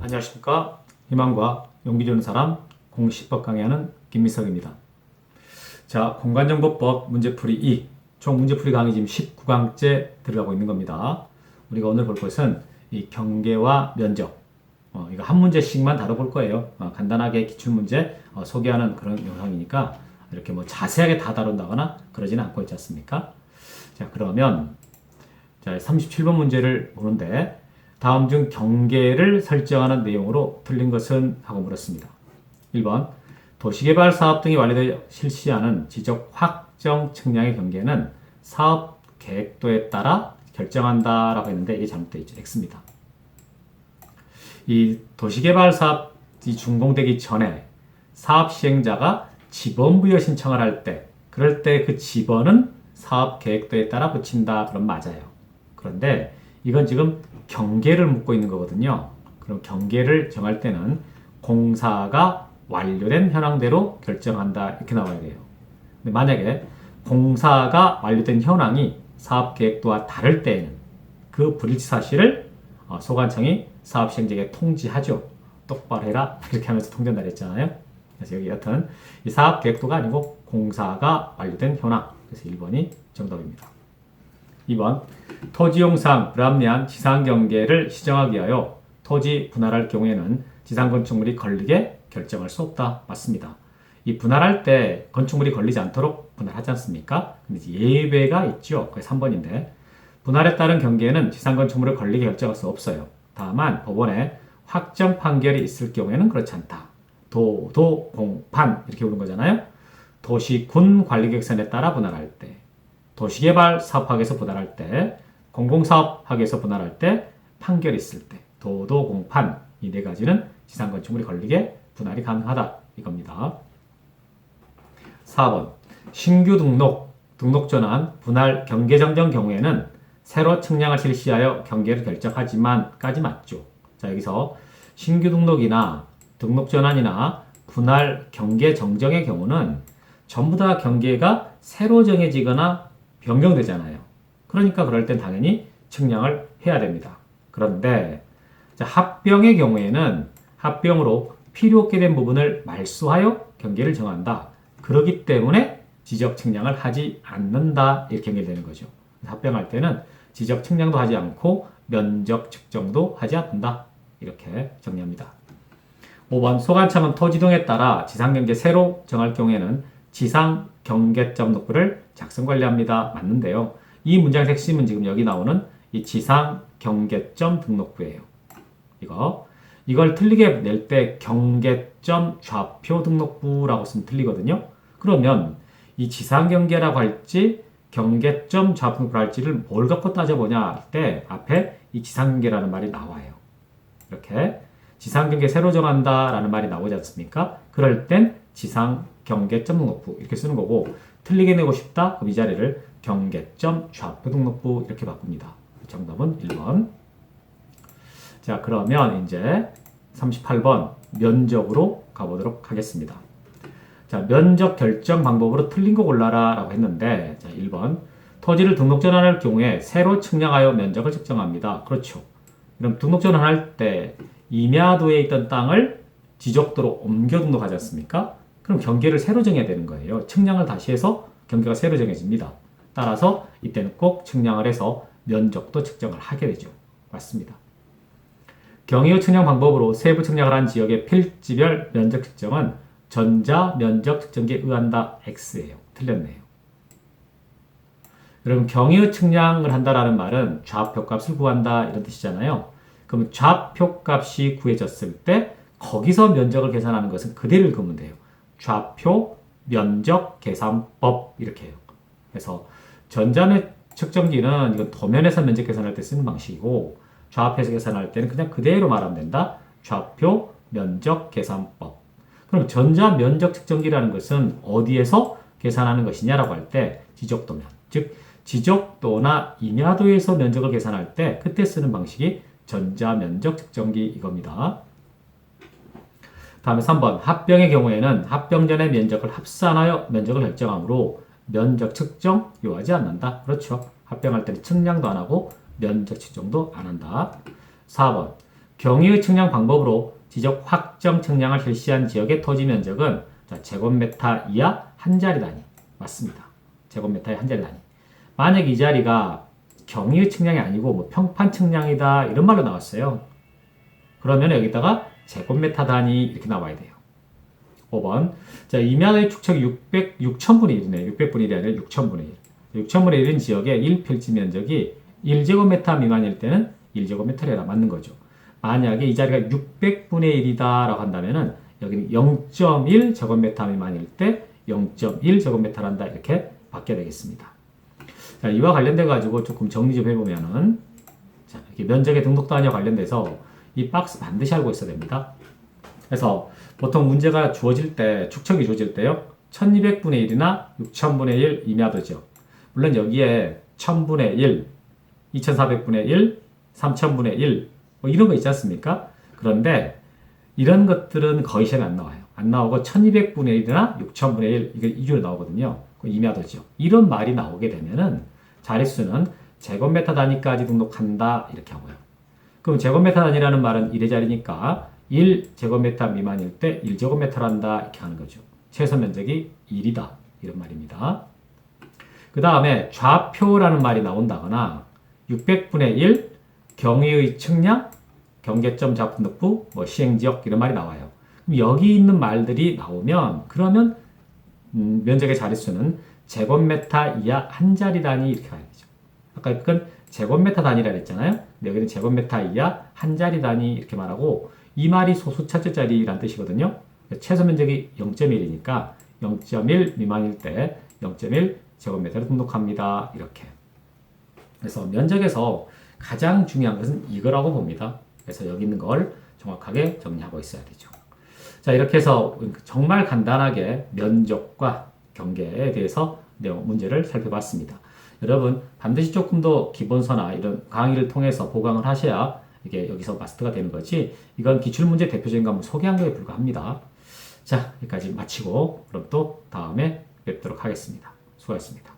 안녕하십니까. 희망과 용기 주는 사람 공시법 강의하는 김미석입니다. 자, 공간정보법 문제풀이 2, 총 문제풀이 강의 지금 19강째 들어가고 있는 겁니다. 우리가 오늘 볼 것은 이 경계와 면적, 이거 한 문제씩만 다뤄볼 거예요. 간단하게 기출문제 소개하는 그런 영상이니까 이렇게 뭐 자세하게 다 다룬다거나 그러지는 않고 있지 않습니까? 자, 그러면 자, 37번 문제를 보는데 다음 중 경계를 설정하는 내용으로 틀린 것은? 하고 물었습니다. 1번 도시개발 사업 등이 완료되어 실시하는 지적 확정 측량의 경계는 사업 계획도에 따라 결정한다 라고 했는데 이게 잘못되어 있죠. X입니다. 이 도시개발 사업이 준공되기 전에 사업 시행자가 지번 부여 신청을 할 때 그럴 때 그 지번은 사업 계획도에 따라 붙인다. 그럼 맞아요. 그런데 이건 지금 경계를 묻고 있는 거거든요. 그럼 경계를 정할 때는 공사가 완료된 현황대로 결정한다. 이렇게 나와야 돼요. 근데 만약에 공사가 완료된 현황이 사업 계획도와 다를 때에는 그 불일치 사실을 소관청이 사업 시행자에게 통지하죠. 똑바로 해라. 이렇게 하면서 통지한다 그랬잖아요. 그래서 여기 여튼 이 사업 계획도가 아니고 공사가 완료된 현황. 그래서 1번이 정답입니다. 2번 토지용상 불합리한 지상경계를 시정하기 위하여 토지 분할할 경우에는 지상건축물이 걸리게 결정할 수 없다. 맞습니다. 이 분할할 때 건축물이 걸리지 않도록 분할하지 않습니까? 근데 이제 예외가 있죠. 그게 3번인데 분할에 따른 경계에는 지상건축물을 걸리게 결정할 수 없어요. 다만 법원에 확정 판결이 있을 경우에는 그렇지 않다. 공판 이렇게 부르는 거잖아요. 도시군 관리계획선에 따라 분할할 때, 도시개발 사업학에서 분할할 때, 공공사업학에서 분할할 때, 판결이 있을 때, 공판 이 네 가지는 지상건축물이 걸리게 분할이 가능하다 이겁니다. 4번 신규 등록 전환, 분할 경계 정정 경우에는 새로 측량을 실시하여 경계를 결정하지만까지 맞죠. 자, 여기서 신규 등록이나 등록 전환이나 분할 경계 정정의 경우는 전부 다 경계가 새로 정해지거나 변경되잖아요. 그러니까 그럴 땐 당연히 측량을 해야 됩니다. 그런데 자, 합병의 경우에는 합병으로 필요 없게 된 부분을 말소하여 경계를 정한다. 그렇기 때문에 지적 측량을 하지 않는다. 이렇게 연결되는 거죠. 합병할 때는 지적 측량도 하지 않고 면적 측정도 하지 않는다. 이렇게 정리합니다. 5번 소관청은 토지 등에 따라 지상경계 새로 정할 경우에는 지상경계점 등록부를 작성 관리합니다. 맞는데요. 이 문장의 핵심은 지금 여기 나오는 이 지상경계점 등록부예요. 이걸 틀리게 낼 때 경계점 좌표 등록부라고 쓰면 틀리거든요. 그러면 이 지상경계라고 할지 경계점 좌표 등록부를 할지를 뭘 갖고 따져보냐 할 때 앞에 이 지상경계라는 말이 나와요. 이렇게 지상경계 새로 정한다 라는 말이 나오지 않습니까? 그럴 땐 지상경계점 등록부 이렇게 쓰는 거고 틀리게 내고 싶다? 그럼 이 자리를 경계점 좌표 등록부 이렇게 바꿉니다. 정답은 1번. 자, 그러면 이제 38번 면적으로 가보도록 하겠습니다. 자, 면적 결정 방법으로 틀린 거 골라라 라고 했는데 자, 1번 토지를 등록 전환할 경우에 새로 측량하여 면적을 측정합니다. 그렇죠. 그럼 등록 전환할 때 임야도에 있던 땅을 지적도로 옮겨 등록하지 않습니까? 그럼 경계를 새로 정해야 되는 거예요. 측량을 다시 해서 경계가 새로 정해집니다. 따라서 이때는 꼭 측량을 해서 면적도 측정을 하게 되죠. 맞습니다. 경유 측량 방법으로 세부 측량을 한 지역의 필지별 면적 측정은 전자 면적 측정기에 의한다. X예요. 틀렸네요. 여러분 경유 측량을 한다라는 말은 좌표값을 구한다 이런 뜻이잖아요. 그럼 좌표값이 구해졌을 때 거기서 면적을 계산하는 것은 그대로 읽으면 돼요. 좌표 면적 계산법 이렇게 해요. 그래서 전자면 측정기는 이건 도면에서 면적 계산할 때 쓰는 방식이고 좌표에서 계산할 때는 그냥 그대로 말하면 된다. 좌표 면적 계산법. 그럼 전자 면적 측정기라는 것은 어디에서 계산하는 것이냐라고 할 때 지적도면, 즉 지적도나 임야도에서 면적을 계산할 때 그때 쓰는 방식이 전자 면적 측정기 이겁니다. 다음에 3번 합병의 경우에는 합병 전의 면적을 합산하여 면적을 결정하므로 면적 측정 요하지 않는다. 그렇죠. 합병할 때는 측량도 안 하고 면적 측정도 안 한다. 4번 경위의 측량 방법으로 지적 확정 측량을 실시한 지역의 토지 면적은 자, 제곱미터 이하 한 자리 단위. 맞습니다. 제곱미터의 한 자리 단위. 만약 이 자리가 경위의 측량이 아니고 뭐 평판 측량이다 이런 말로 나왔어요. 그러면 여기다가 제곱미터 단위 이렇게 나와야 돼요. 5번. 자, 임야의 축척이 6,000분의 1이네. 600분의 1이 아니라 6,000분의 1. 6,000분의 1인 지역의 1필지 면적이 1제곱미터 미만일 때는 1제곱미터라 맞는 거죠. 만약에 이 자리가 600분의 1이다 라고 한다면은 여기는 0.1제곱미터 미만일 때 0.1제곱미터란다 이렇게 바뀌어야 되겠습니다. 자, 이와 관련돼 가지고 조금 정리 좀 해보면은 자, 이렇게 면적의 등록 단위와 관련돼서 이 박스 반드시 알고 있어야 됩니다. 그래서 보통 문제가 주어질 때, 축척이 주어질 때요, 1200분의 1이나 6000분의 1 임야도죠. 물론 여기에 1000분의 1, 2400분의 1, 3000분의 1, 뭐 이런 거 있지 않습니까? 그런데 이런 것들은 거의 시험에 안 나와요. 안 나오고 1200분의 1이나 6000분의 1, 이게 이주로 나오거든요. 임야도죠. 이런 말이 나오게 되면은 자릿수는 제곱미터 단위까지 등록한다, 이렇게 하고요. 그럼 제곱미터 단위라는 말은 1의 자리니까 1제곱미터 미만일 때 1제곱미터란다 이렇게 하는 거죠. 최소 면적이 1이다 이런 말입니다. 그 다음에 좌표라는 말이 나온다거나 600분의 1 경위의 측량, 경계점 작품등부, 뭐 시행지역 이런 말이 나와요. 그럼 여기 있는 말들이 나오면 그러면 면적의 자릿수는 제곱미터 이하 한 자리 단위 이렇게 가야 되죠. 아까 이건 제곱미터 단위라 그랬잖아요. 근데 여기는 제곱미터 이하 한 자리 단위 이렇게 말하고 이 말이 소수 첫째 자리라는 뜻이거든요. 최소 면적이 0.1이니까 0.1 미만일 때 0.1 제곱미터를 등록합니다. 이렇게. 그래서 면적에서 가장 중요한 것은 이거라고 봅니다. 그래서 여기 있는 걸 정확하게 정리하고 있어야 되죠. 자, 이렇게 해서 정말 간단하게 면적과 경계에 대해서 문제를 살펴봤습니다. 여러분 반드시 조금 더 기본서나 이런 강의를 통해서 보강을 하셔야 이게 여기서 마스터가 되는 거지, 이건 기출문제 대표적인 거 한번 소개한 거에 불과합니다. 자, 여기까지 마치고 그럼 또 다음에 뵙도록 하겠습니다. 수고하셨습니다.